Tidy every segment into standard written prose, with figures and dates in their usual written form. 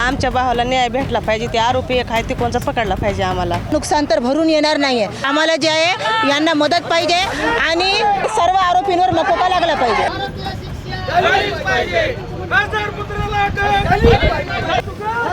आमच्या भावाला न्याय भेटला पाहिजे. ते आरोपी एक आहे ते कोणचा पकडला पाहिजे. आम्हाला नुकसान तर भरून येणार नाहीये. आम्हाला जे आहे यांना मदत पाहिजे आणि सर्व आरोपींवर मकोका लागला पाहिजे.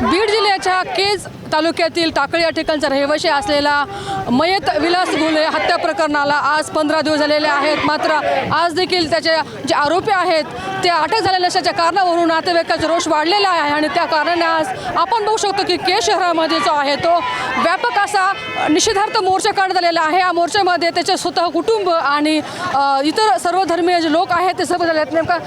बीड जिल्ह्याच्या केज तालुक्यातील टाकळी या ठिकाणचा रहिवासी असलेला मयत विलास घुले हत्या प्रकरणाला आज 15 दिवस झालेले आहेत. मात्र आज देखील त्याचे जे आरोपी आहेत ते अटक झालेल्या नसल्याच्या कारणावरून नातेवाईकाचा रोष वाढलेला आहे आणि त्या कारणाने आज आपण बघू शकतो की केज शहरामध्ये जो आहे तो व्यापक असा निषेधार्थ मोर्चा काढण्यात आलेला आहे. या मोर्चामध्ये त्याचे स्वतः कुटुंब आणि इतर सर्व धर्मीय जे लोक आहेत ते सर्व झाले आहेत. नेमका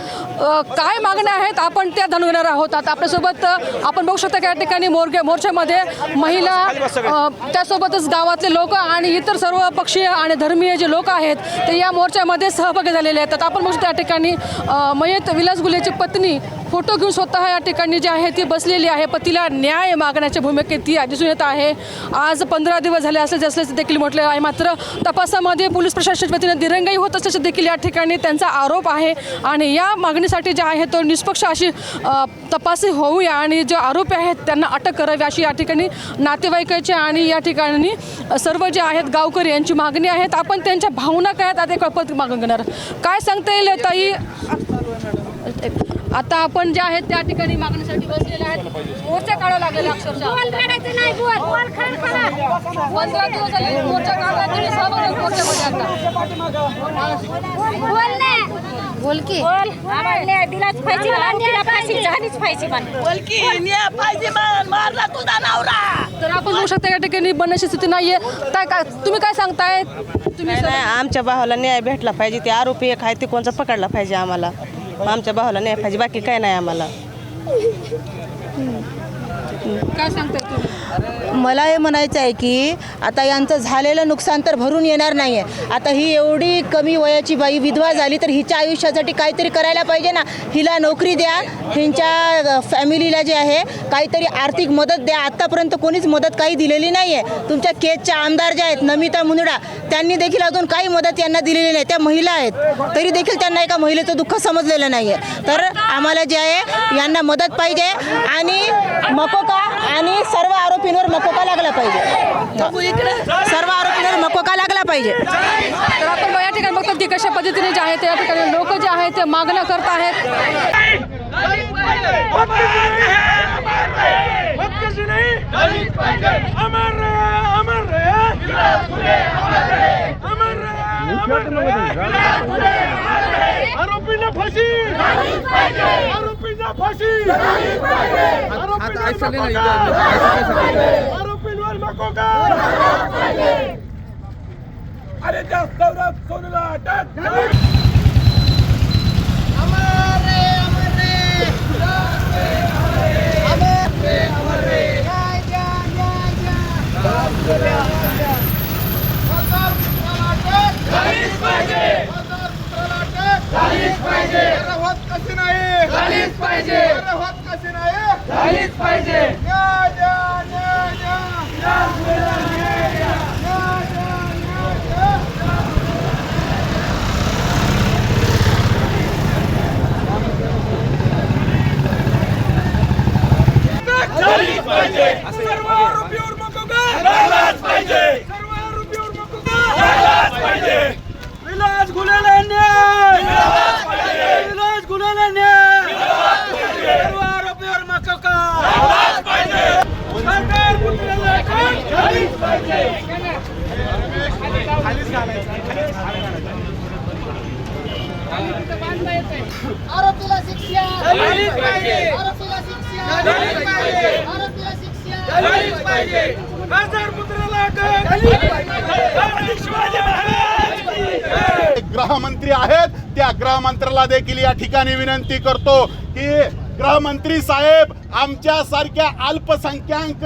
काय मागण्या आहेत आपण त्या जाणून घेणार आहोत. आता आपल्यासोबत आपण बघू शकता की या ठिकाणी मोर्चामध्ये महिला त्यासोबतच गावातले लोक आणि इतर सर्व पक्षीय आणि धर्मीय जे लोक आहेत ते या मोर्चामध्ये सहभागी झालेले आहेत. आपण बघू शकतो या ठिकाणी मयत विलास घुलेची पत्नी फोटो घेऊन स्वतः या ठिकाणी जी आहे ती बसलेली आहे. पतीला न्याय मागण्याच्या भूमिकेत ती दिसून येत आहे. आज 15 दिवस झाले असल्याचं देखील म्हटलं आहे. मात्र तपासामध्ये पोलीस प्रशासनाच्या वतीने दिरंगाई होत असल्याचे देखील या ठिकाणी त्यांचा आरोप आहे आणि या मागणीसाठी जे आहे तो निष्पक्ष अशी तपास होऊया आणि जे आरोपी आहेत त्यांना अटक करावी अशी या ठिकाणी नातेवाईकाची आणि या ठिकाणी सर्व जे आहेत गावकरी यांची मागणी आहेत. आपण त्यांच्या भावना काय आहेत आता कळपत मागून घेणार. काय सांगता येईल ताई? आता आपण जे आहेत त्या ठिकाणी मागणीसाठी बसलेले आहेत. मोर्चा काढावा लागलेला अक्षरशः 15 दिवस झाले मोर्चा काढला तरी सहभागी मोर्चामध्ये बोल की आम्हाला दिलाच पाहिजे. फाशी झालीच पाहिजे. मारला तुझा नवरा. तर आपण बघू शकता या ठिकाणी बनण्याची स्थिती नाहीये. काय तुम्ही काय सांगताय? तुम्ही नाही, आमच्या भावाला न्याय भेटला पाहिजे. ते आरोपी एक आहे ते कोणचा पकडला पाहिजे. आम्हाला आमच्या भावाला न्याय पाहिजे. बाकी काय नाही आम्हाला. काय सांगताय तुम्ही? मला हे म्हणायचं आहे की आता यांचं झालेलं नुकसान तर भरून येणार नाही आहे. आता ही एवढी कमी वयाची बाई विधवा झाली तर हिच्या आयुष्यासाठी काहीतरी करायला पाहिजे ना. हिला नोकरी द्या, हिंच्या फॅमिलीला जे आहे काहीतरी आर्थिक मदत द्या. आत्तापर्यंत कोणीच मदत काही दिलेली नाही आहे. तुमच्या केजच्या आमदार ज्या आहेत नमिता मुंदडा त्यांनी देखील अजून काही मदत यांना दिलेली नाही. त्या महिला आहेत तरी देखील त्यांना एका महिलेचं दुःख समजलेलं नाही आहे. तर आम्हाला जे आहे यांना मदत पाहिजे आणि मकोका आणि सर्व आरोपींवर मकोका लागला पाहिजे. सर्व आरोपींवर मकोका लागला पाहिजे. तर आपण या ठिकाणी बघतो की कशा पद्धतीने जे आहे त्या ठिकाणी लोक जे आहेत ते मागण्या करत आहेत. आरोपींना फाशी. आरोपींना फाशी. आरोपींवर मकोका. अरे त्या सौरभ सोनूला अटक. सर्व आरोपीवर मकोका लागलाच पाहिजे. सर्व आरोपीवर मकोका लागलाच पाहिजे. विलास घुलेला न्याय. विलास घुलेला न्याय. सर्व आरोपीवर मकोका लागलाच पाहिजे. सरकार पुत्राला अटक झालीच पाहिजे. आरोपीला शिक्षा झालीच पाहिजे. आरोपीला शिक्षा झालीच पाहिजे. आरोपीला शिक्षा झालीच पाहिजे. खासदार पुत्राला अटक झालीच पाहिजे. शिवाजी महाराज की जय. गृहमंत्री आहेत त्या गृहमंत्र्याला देखील या ठिकाणी विनंती करतो की गृहमंत्री साहेब आमच्यासारख्या अल्पसंख्याक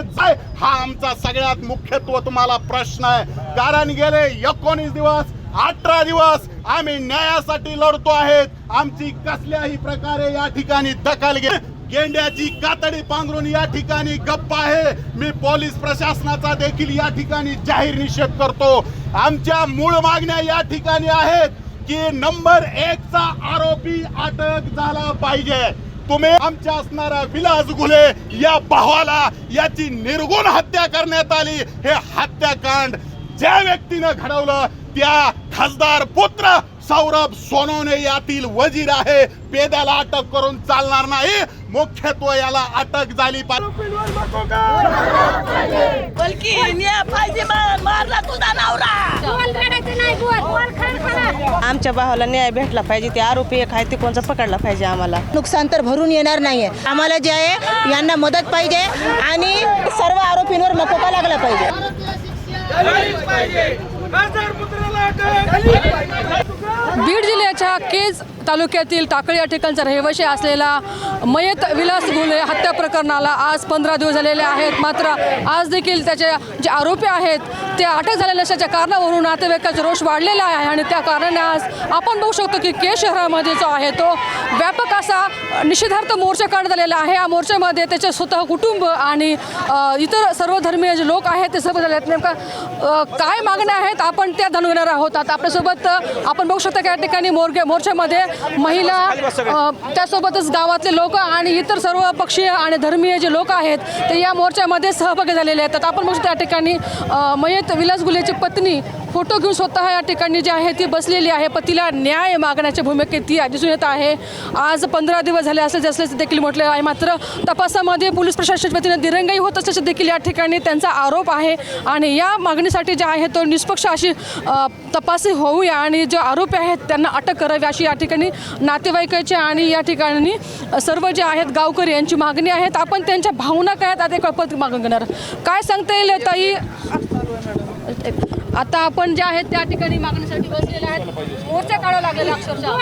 हा आमचा सगळ्यात मुख्यत्व तुम्हाला प्रश्न आहे. कारण गेले 19 दिवस 18 दिवस आम्ही न्यायासाठी लढतो आहेत. आमची कसल्याही प्रकारे या ठिकाणी दखल गेंड्याची कातडी पांघरून या ठिकाणी गप्प आहे. मी पोलीस प्रशासनाचा देखील या ठिकाणी जाहीर निषेध करतो आमच्या मूळ मागण्या या ठिकाणी आहेत की नंबर 1 चा आरोपी अटक झाला पाहिजे। तुम्ही आमच्या असणारा विलास घुले या भावाला याची निर्गुण हत्या करण्यात आली। हे हत्याकांड ज्या व्यक्तीनं घडवलं त्या खासदार पुत्र सौरभ सोनवणे यातील वजीर आहे। पेद्याला अटक करून चालणार नाही, मुख्यत्व याला अटक झाली पाहिजे। आमच्या भावाला न्याय भेटला पाहिजे। ते आरोपी एक आहे ते कोणचा पकडला पाहिजे। आम्हाला नुकसान तर भरून येणार नाहीये। आम्हाला जे आहे यांना मदत पाहिजे आणि सर्व आरोपींवर मकोका लागला पाहिजे। बीड जिल्ह्याच्या केज तालुक्यातील टाकळी या ठिकाणचा रहिवासी असलेला मयत विलास घुले हत्या प्रकरणाला आज 15 दिवस झालेले आहेत। मात्र आज देखील त्याचे जे आरोपी आहेत ते अटक झाले नसल्याच्या कारणावरून नातेवाईकाचा रोष वाढलेला आहे आणि त्या कारणाने आज आपण बघू शकतो की केज शहरामध्ये जो आहे तो व्यापक असा निषेधार्थ मोर्चा काढण्यात आलेला आहे। या मोर्चामध्ये त्याचे स्वतः कुटुंब आणि इतर सर्व धर्मीय जे लोक आहेत ते सर्व झाले आहेत। नेमका काय मागण्या आहेत आपण त्या जाणून घेणार आहोत। आता आपल्यासोबत आपण बघू शकता की या ठिकाणी मोर्चामध्ये महिला त्यासोबतच गावातले लोक आणि इतर सर्व पक्षीय आणि धर्मीय जे लोक आहेत ते या मोर्चामध्ये सहभागी झालेले आहेत। आपण बघू शकतो या ठिकाणी मयत विलास घुलेची पत्नी फोटो घेऊन स्वतः या ठिकाणी जी आहे ती बसलेली आहे। पतीला न्याय मागण्याच्या भूमिकेत ती दिसून येत आहे। आज 15 दिवस झाले असल्याचे देखील म्हटलेलं आहे। मात्र तपासामध्ये पोलीस प्रशासनाच्या वतीने दिरंगाई होत असल्याचे देखील या ठिकाणी त्यांचा आरोप आहे आणि या मागणीसाठी जे आहे तो निष्पक्ष अशी तपास होऊया आणि जे आरोपी आहेत त्यांना अटक करावी अशी या ठिकाणी नातेवाईकाची आणि या ठिकाणी सर्व जे आहेत गावकरी यांची मागणी आहेत। आपण त्यांच्या भावना काय आहेत आता कळपत मागणार काय सांगता येईल ताई? आता आपण जे आहेत त्या ठिकाणी मागणीसाठी बसलेले आहेत। मोर्चा काढावा लागलेला अक्षरशः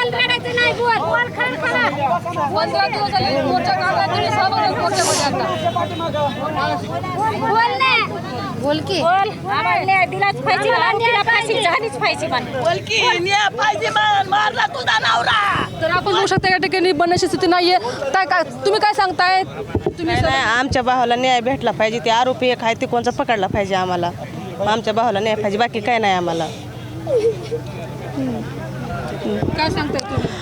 15 दिवस झाले मोर्चा काढला तरी सहभागी मोर्चामध्ये बोल की आम्हाला न्याय दिलाच पाहिजे। तिला फाशी झालीच पाहिजे। तर आपण बघू शकता या ठिकाणी बनण्याची स्थिती नाहीये। काय तुम्ही काय सांगताय? तुम्ही नाही, आमच्या भावाला न्याय भेटला पाहिजे। ते आरोपी एक आहे ते कोणचा पकडला पाहिजे। आम्हाला आमच्या भावाला न्याय पाहिजे, बाकी काय नाही आम्हाला। काय सांगताय तुम्ही?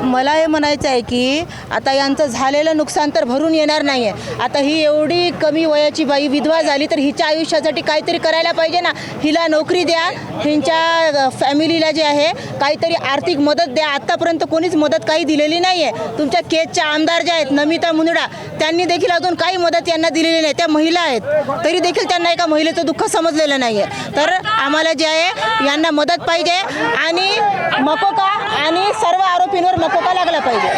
मला हे म्हणायचं आहे की आता यांचं झालेलं नुकसान तर भरून येणार नाही आहे। आता ही एवढी कमी वयाची बाई विधवा झाली तर हिच्या आयुष्यासाठी काहीतरी करायला पाहिजे ना। हिला नोकरी द्या, हिंच्या फॅमिलीला जे आहे काहीतरी आर्थिक मदत द्या। आत्तापर्यंत कोणीच मदत काही दिलेली नाही आहे। तुमच्या केजच्या आमदार ज्या आहेत नमिता मुंदडा त्यांनी देखील अजून काही मदत यांना दिलेली नाही। त्या महिला आहेत तरी देखील त्यांना एका महिलेचं दुःख समजलेलं नाही आहे। तर आम्हाला जे आहे यांना मदत पाहिजे आणि मकोका आणि सर्व आरोपींवर मकोका लागला पाहिजे।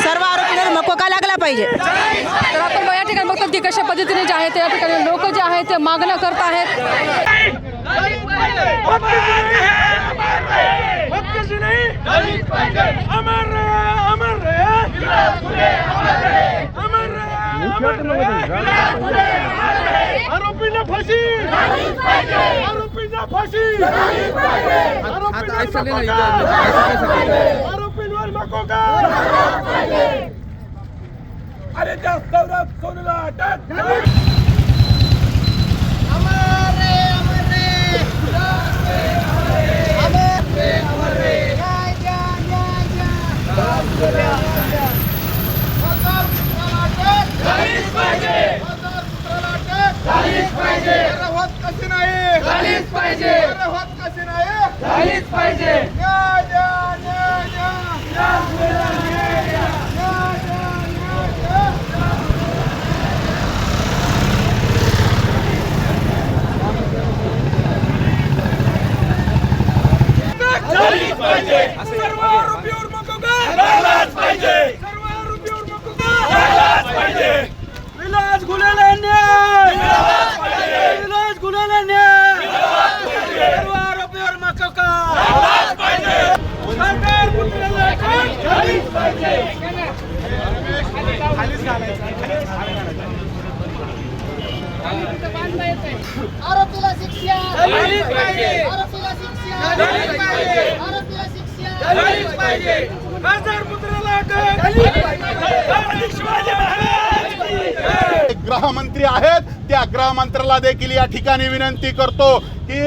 सर्व आरोपींवर मकोका लागला पाहिजे। तर आपण या ठिकाणी बघतो की कशा पद्धतीने जे आहे त्या ठिकाणी लोक जे आहेत ते मागण्या करत आहेत। आरोपींना फाशी, आरोपींना फाशी, आरोपींवर मकोका। अरे त्या सौरभ सोनूला अटक। सर्व आरोपीवर मकोका लागलाच पाहिजे। सर्व आरोपीवर मकोका लागलाच पाहिजे। विलास घुलेला न्याय, विलास घुलेला न्याय, सर्व आरोपीवर मकोका लागलाच पाहिजे। सरकार पुत्राला अटक झालीच पाहिजे। आरोपीला शिक्षा झालीच पाहिजे, आरोपीला शिक्षा झालीच पाहिजे, आरोपीला शिक्षा झालीच पाहिजे। खासदार पुत्राला अटक झालीच पाहिजे। शिवाजी महाराज की जय। गृहमंत्री आहेत त्या गृहमंत्र्याला देखील या ठिकाणी विनंती करतो की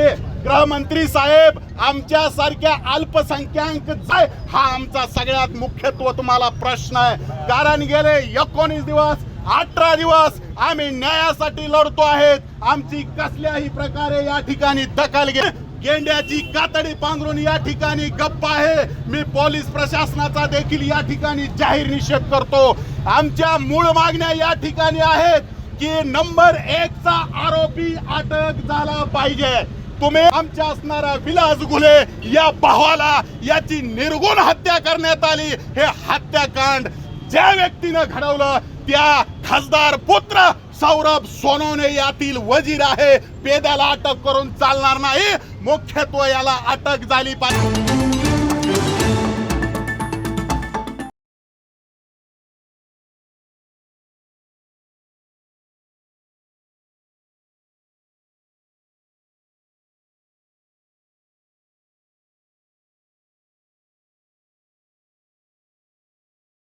गृहमंत्री साहेब आमच्यासारख्या अल्पसंख्याक जाय हा आमचा सगळ्यात मुख्यत्व तुम्हाला प्रश्न आहे. कारण गेले 19 दिवस 18 दिवस आम्ही न्यायासाठी लढतो आहेत. आमची कसल्याही प्रकारे या ठिकाणी दखल गेंड्याची कातडी पांघरून या ठिकाणी गप्प आहे. मी पोलीस प्रशासनाचा देखील या ठिकाणी जाहीर निषेध करतो. आमच्या मूळ मागण्या या ठिकाणी आहेत की नंबर 1 चा आरोपी अटक झाला पाहिजे. तुम्ही आमच्या असणारा विलास घुले या भावाला याची निर्गुण हत्या करण्यात आली. हे हत्याकांड ज्या व्यक्तीनं घडवलं त्या खासदार पुत्र सौरभ सोनवणे यातील वजीर आहे. पेद्याला अटक करून चालणार नाही. मुख्यत्व याला अटक झाली पाहिजे.